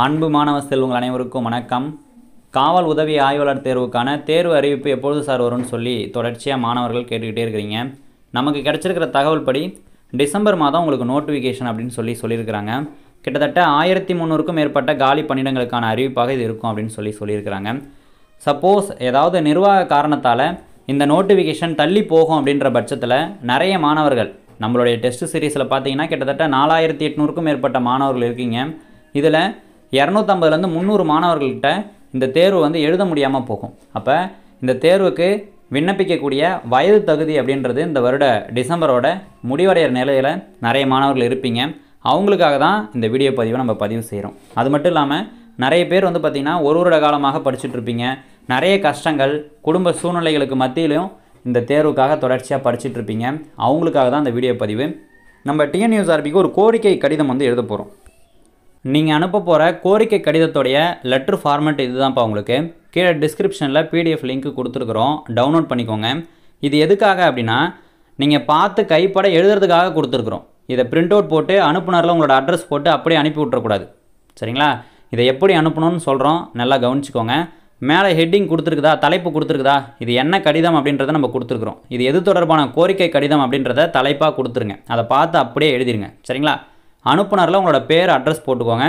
அன்பு மாணவ செல்வங்கள் அனைவருக்கும் வணக்கம். காவல் உதவி ஆய்வாளர் தேர்வுக்கான தேர்வு அறிவிப்பு எப்பொழுது சார் வரும்னு சொல்லி தொடர்ச்சியாக மாணவர்கள் கேட்டுக்கிட்டே இருக்கிறீங்க. நமக்கு கிடச்சிருக்கிற தகவல் படி டிசம்பர் மாதம் உங்களுக்கு நோட்டிஃபிகேஷன் அப்படின்னு சொல்லியிருக்கிறாங்க. கிட்டத்தட்ட 1300க்கும் மேற்பட்ட காலி பணியிடங்களுக்கான அறிவிப்பாக இது இருக்கும் அப்படின்னு சொல்லியிருக்கிறாங்க. சப்போஸ் ஏதாவது நிர்வாக காரணத்தால் இந்த நோட்டிஃபிகேஷன் தள்ளி போகும் அப்படின்ற பட்சத்தில் நிறைய மாணவர்கள் நம்மளுடைய டெஸ்ட் சீரீஸில் பார்த்தீங்கன்னா கிட்டத்தட்ட 4800க்கும் மேற்பட்ட மாணவர்கள் இருக்கீங்க. இதில் 250லேருந்து 300 மாணவர்கள்கிட்ட இந்த தேர்வு எழுத முடியாமல் போகும். அப்போ இந்த தேர்வுக்கு விண்ணப்பிக்கக்கூடிய வயது தகுதி அப்படின்றது இந்த வருட டிசம்பரோட முடிவடைகிற நிலையில் நிறைய மாணவர்கள் இருப்பீங்க. அவங்களுக்காக தான் இந்த வீடியோ பதிவை நம்ம பதிவு செய்கிறோம். அது மட்டும் இல்லாமல் நிறைய பேர் பார்த்திங்கன்னா ஒரு வருட காலமாக படிச்சுட்ருப்பீங்க. நிறைய கஷ்டங்கள் குடும்ப சூழ்நிலைகளுக்கு மத்தியிலையும் இந்த தேர்வுக்காக தொடர்ச்சியாக படிச்சுட்ருப்பீங்க. அவங்களுக்காக தான் இந்த வீடியோ பதிவு. நம்ம டிஎன்யூஎஸ்ஆர்பிக்கு ஒரு கோரிக்கை கடிதம் எழுத போகிறோம். நீங்கள் அனுப்ப போகிற கோரிக்கை கடிதத்துடைய லெட்டர் ஃபார்மேட் இதுதான்ப்பா. உங்களுக்கு கீழே டிஸ்கிரிப்ஷனில் பிடிஎஃப் லிங்க் கொடுத்துருக்குறோம், டவுன்லோட் பண்ணிக்கோங்க. இது எதுக்காக அப்படின்னா நீங்கள் பார்த்து கைப்பட எழுதுறதுக்காக கொடுத்துருக்குறோம். இதை பிரிண்ட் அவுட் போட்டு அனுப்புனரில் உங்களோட அட்ரஸ் போட்டு அப்படியே அனுப்பி விட்றக்கூடாது. சரிங்களா? இதை எப்படி அனுப்பணும்னு சொல்கிறோம், நல்லா கவனிச்சிக்கோங்க. மேலே ஹெட்டிங் கொடுத்துருக்குதா, தலைப்பு கொடுத்துருக்குதா, இது என்ன கடிதம் அப்படின்றத நம்ம கொடுத்துருக்குறோம். இது எது தொடர்பான கோரிக்கை கடிதம் அப்படின்றத தலைப்பாக கொடுத்துருங்க. அதை பார்த்து அப்படியே எழுதிருங்க. சரிங்களா? அனுப்புனரில் உங்களோட பேர் அட்ரஸ் போட்டுக்கோங்க.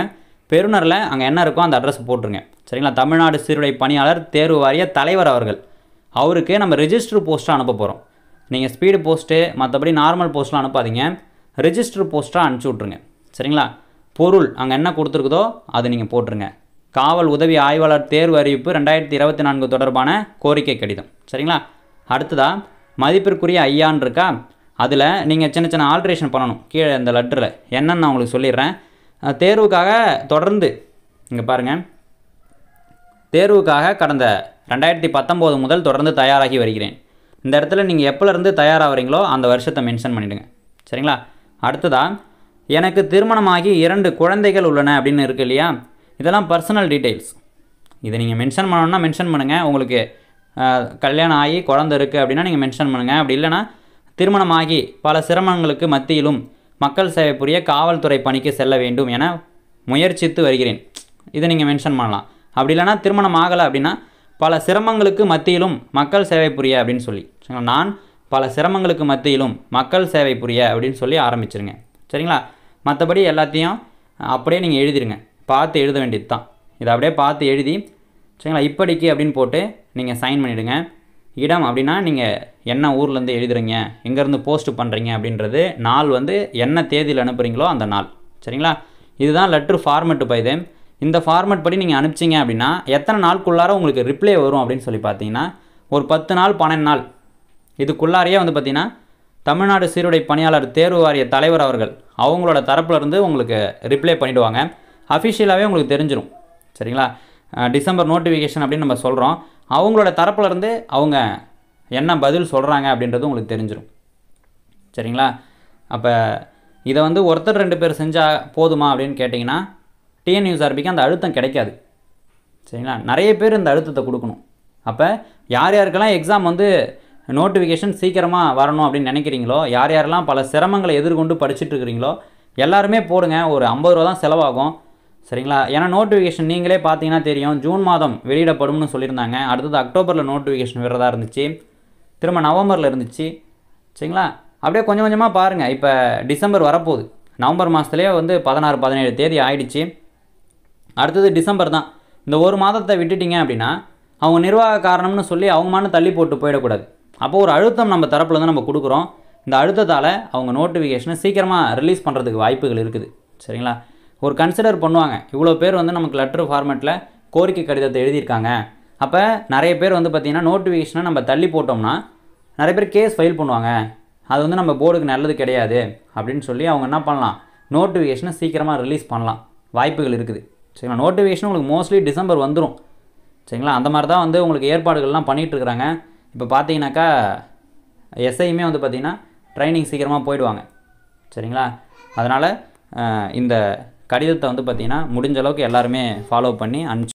பெறுநரில் அங்கே என்ன இருக்கோ அந்த அட்ரஸ் போட்டுருங்க. சரிங்களா? தமிழ்நாடு சீருடை பணியாளர் தேர்வு வாரிய தலைவர் அவர்கள், அவருக்கு நம்ம ரெஜிஸ்டர் போஸ்ட்டாக அனுப்ப போகிறோம். நீங்கள் ஸ்பீடு போஸ்ட்டு மற்றபடி நார்மல் போஸ்ட்லாம் அனுப்பாதீங்க, ரெஜிஸ்டர் போஸ்ட்டாக அனுப்பிச்சி விட்ருங்க. சரிங்களா? பொருள் அங்கே என்ன கொடுத்துருக்குதோ அது நீங்கள் போட்டுருங்க. காவல் உதவி ஆய்வாளர் தேர்வு அறிவிப்பு 2024 தொடர்பான கோரிக்கை கடிதம். சரிங்களா? அடுத்ததாக மதிப்பிற்குரிய ஐயான்னு இருக்கா, அதில் நீங்கள் சின்ன சின்ன ஆல்ட்ரேஷன் பண்ணணும். கீழே இந்த லெட்டரில் என்னன்னு நான் உங்களுக்கு சொல்லிடுறேன். தேர்வுக்காக தொடர்ந்து இங்கே பாருங்கள், தேர்வுக்காக கடந்த 2019 முதல் தொடர்ந்து தயாராகி வருகிறேன். இந்த இடத்துல நீங்கள் எப்போலேருந்து தயாராகிறீங்களோ அந்த வருஷத்தை மென்ஷன் பண்ணிவிடுங்க. சரிங்களா? அடுத்ததாக எனக்கு திருமணமாகி 2 குழந்தைகள் உள்ளன அப்படின்னு இருக்குது இல்லையா, இதெல்லாம் பர்சனல் டீட்டெயில்ஸ். இதை நீங்கள் மென்ஷன் பண்ணணுன்னா மென்ஷன் பண்ணுங்கள். உங்களுக்கு கல்யாணம் ஆகி குழந்தை இருக்குது அப்படின்னா நீங்கள் மென்ஷன் பண்ணுங்கள். அப்படி இல்லைனா திருமணமாகி பல சிரமங்களுக்கு மத்தியிலும் மக்கள் சேவை புரிய காவல்துறை பணிக்கு செல்ல வேண்டும் என முயற்சித்து வருகிறேன், இதை நீங்கள் மென்ஷன் பண்ணலாம். அப்படி இல்லைனா திருமணம் ஆகலை அப்படின்னா பல சிரமங்களுக்கு மத்தியிலும் மக்கள் சேவை புரிய அப்படின்னு சொல்லி, நான் பல சிரமங்களுக்கு மத்தியிலும் மக்கள் சேவை புரிய அப்படின்னு சொல்லி ஆரம்பிச்சிருங்க. சரிங்களா? மற்றபடி எல்லாத்தையும் அப்படியே நீங்கள் எழுதிடுங்க. பார்த்து எழுத வேண்டியது தான். இதை அப்படியே பார்த்து எழுதி, சரிங்களா, இப்படிக்கு அப்படின்னு போட்டு நீங்கள் சைன் பண்ணிவிடுங்க. இடம் அப்படின்னா நீங்கள் என்ன ஊர்லேருந்து எழுதுறீங்க, எங்கேருந்து போஸ்ட் பண்ணுறீங்க அப்படின்றது, நாள் என்ன தேதியில் அனுப்புகிறீங்களோ அந்த நாள். சரிங்களா? இதுதான் லெட்ரு ஃபார்மெட்டு பைது. இந்த ஃபார்மெட் படி நீங்கள் அனுப்பிச்சிங்க அப்படின்னா எத்தனை நாளுக்குள்ளார உங்களுக்கு ரிப்ளை வரும் அப்படின்னு சொல்லி பார்த்தீங்கன்னா ஒரு 10 நாள் 12 நாள் இதுக்குள்ளாரையே பார்த்திங்கன்னா தமிழ்நாடு சீருடை பணியாளர் தேர்வு வாரிய தலைவர் அவர்கள் அவங்களோட தரப்புலேருந்து உங்களுக்கு ரிப்ளை பண்ணிவிடுவாங்க. அஃபிஷியலாகவே உங்களுக்கு தெரிஞ்சிடும். சரிங்களா? டிசம்பர் நோட்டிஃபிகேஷன் அப்படின்னு நம்ம சொல்கிறோம். அவங்களோட தரப்புலேருந்து அவங்க என்ன பதில் சொல்கிறாங்க அப்படின்றது உங்களுக்கு தெரிஞ்சிடும். சரிங்களா? அப்போ இதை ஒருத்தர் 2 பேர் செஞ்சால் போதுமா அப்படின்னு கேட்டிங்கன்னா டிஎன்யூஎஸ்ஆர்பிக்கு அந்த அழுத்தம் கிடைக்காது. சரிங்களா? நிறைய பேர் இந்த அழுத்தத்தை கொடுக்கணும். அப்போ யார் யாருக்கெல்லாம் எக்ஸாம் நோட்டிஃபிகேஷன் சீக்கிரமாக வரணும் அப்படின்னு நினைக்கிறீங்களோ, யார் யாரெல்லாம் பல சிரமங்களை எதிர்கொண்டு படிச்சுட்டு இருக்கிறீங்களோ எல்லாருமே போடுங்க. ஒரு 50 ரூபா தான் செலவாகும். சரிங்களா? ஏன்னா நோட்டிஃபிகேஷன் நீங்களே பார்த்தீங்கன்னா தெரியும், ஜூன் மாதம் வெளியிடப்படும்னு சொல்லியிருந்தாங்க. அடுத்தது அக்டோபரில் நோட்டிஃபிகேஷன் விடுறதா இருந்துச்சு, திரும்ப நவம்பரில் இருந்துச்சு. சரிங்களா? அப்படியே கொஞ்சம் கொஞ்சமாக பாருங்கள். இப்போ டிசம்பர் வரப்போகுது. நவம்பர் மாதத்துலேயே 16 17 தேதி ஆயிடுச்சு. அடுத்தது டிசம்பர் தான். இந்த ஒரு மாதத்தை விட்டுட்டிங்க அப்படின்னா அவங்க நிர்வாக காரணம்னு சொல்லி அவங்க தள்ளி போட்டு போயிடக்கூடாது. அப்போ ஒரு அழுத்தம் நம்ம தரப்புலேருந்து நம்ம கொடுக்குறோம். இந்த அழுத்தத்தால் அவங்க நோட்டிஃபிகேஷனை சீக்கிரமாக ரிலீஸ் பண்ணுறதுக்கு வாய்ப்புகள் இருக்குது. சரிங்களா? ஒரு கன்சிடர் பண்ணுவாங்க, இவ்வளோ பேர் நமக்கு லெட்டர் ஃபார்மேட்டில் கோரிக்கை கடிதத்தை எழுதியிருக்காங்க. அப்போ நிறைய பேர் பார்த்திங்கன்னா நோட்டிஃபிகேஷனை நம்ம தள்ளி போட்டோம்னா நிறைய பேர் கேஸ் ஃபைல் பண்ணுவாங்க, அது நம்ம போர்டுக்கு நல்லது கிடையாது அப்படின்னு சொல்லி அவங்க என்ன பண்ணலாம், நோட்டிஃபிகேஷனை சீக்கிரமாக ரிலீஸ் பண்ணலாம், வாய்ப்புகள் இருக்குது. சரிங்களா? நோட்டிஃபிகேஷன் உங்களுக்கு மோஸ்ட்லி டிசம்பர் வந்துடும். சரிங்களா? அந்த மாதிரி தான் உங்களுக்கு ஏற்பாடுகள்லாம் பண்ணிகிட்ருக்குறாங்க. இப்போ பார்த்தீங்கன்னாக்கா எஸ்ஐயுமே பார்த்திங்கன்னா ட்ரைனிங் சீக்கிரமாக போயிடுவாங்க. சரிங்களா? அதனால் இந்த கடிதத்தை பார்த்திங்கன்னா முடிஞ்ச அளவுக்கு எல்லாருமே ஃபாலோ பண்ணி அனுப்பிச்சு